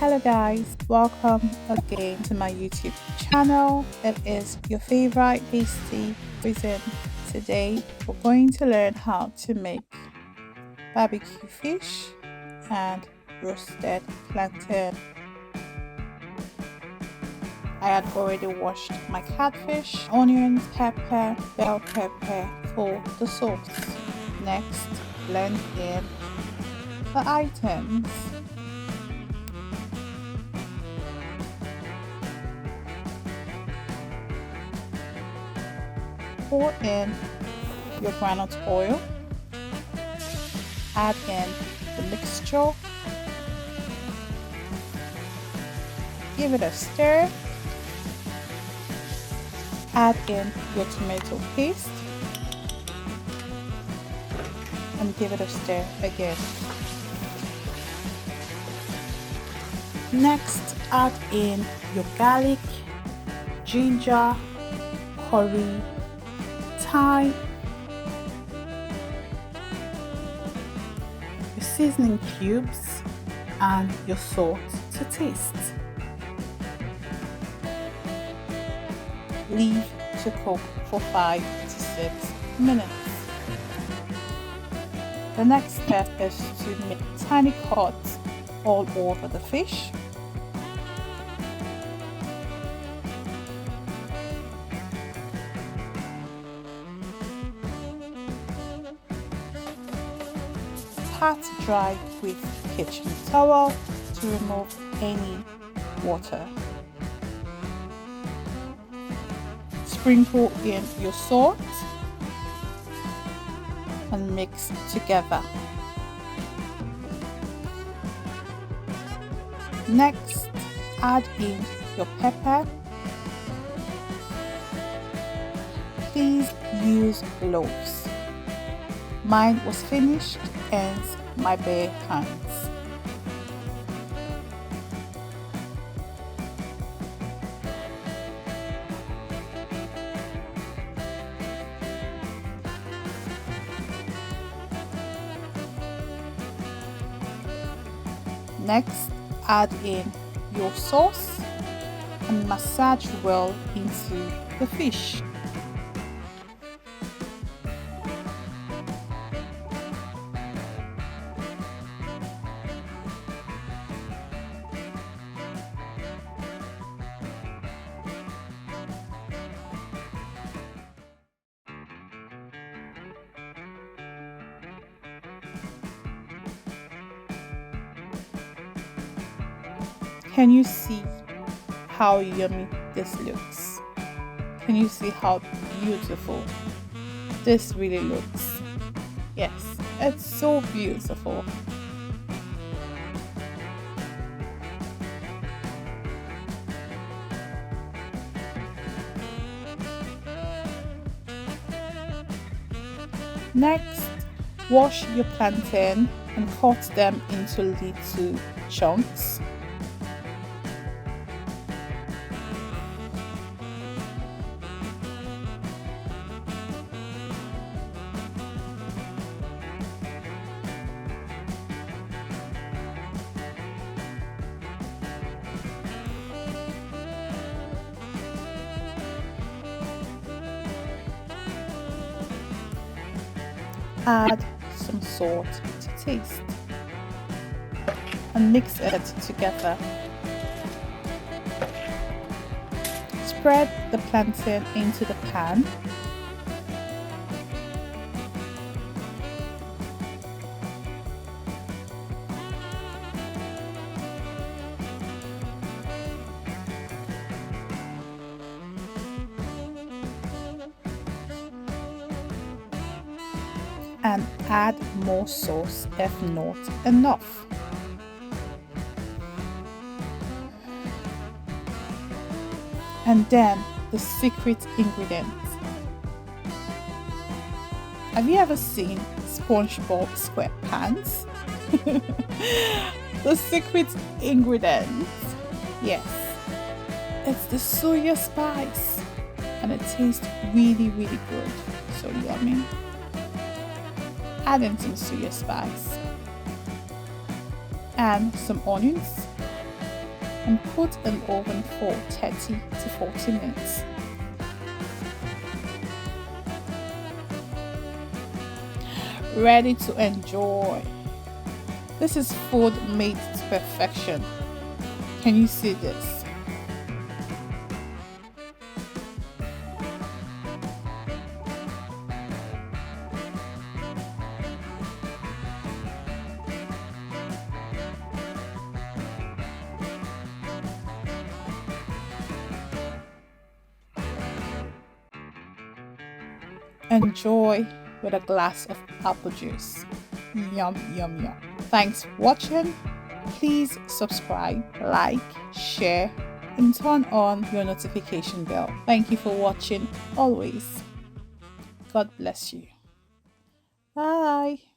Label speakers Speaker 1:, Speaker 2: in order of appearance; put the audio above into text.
Speaker 1: Hello guys, welcome again to my YouTube channel. It is your favorite tasty cuisine. Today we're going to learn how to make barbecue fish and roasted plantain. I had already washed my catfish, onions, pepper, bell pepper for the sauce. Next, blend in the items. Pour in your groundnut oil, add in the mixture, give it a stir, add in your tomato paste and give it a stir again. Next, add in your garlic, ginger, curry, thyme, your seasoning cubes and your salt to taste. Leave to cook for 5 to 6 minutes. The next step is to make tiny cuts all over the fish. Pat dry with kitchen towel to remove any water. Sprinkle in your salt and mix together. Next, add in your pepper. Please use gloves. Mine was finished, hence my bare hands. Next, add in your sauce and massage well into the fish. Can you see how yummy this looks? Can you see how beautiful this really looks? Yes, it's so beautiful. Next, wash your plantain and cut them into little chunks. Add some salt to taste and mix it together. Spread the plantain into the pan. And add more sauce if not enough. And then the secret ingredient. Have you ever seen SpongeBob SquarePants? The secret ingredient. Yes, it's the soya spice and it tastes really good. So yummy. Add in some soya spice and some onions and put in the oven for 30 to 40 minutes. Ready to enjoy. This is food made to perfection. Can you see this? Enjoy with a glass of apple juice. Yum, yum, yum. Thanks for watching. Please subscribe, like, share, and turn on your notification bell. Thank you for watching always. God bless you. Bye.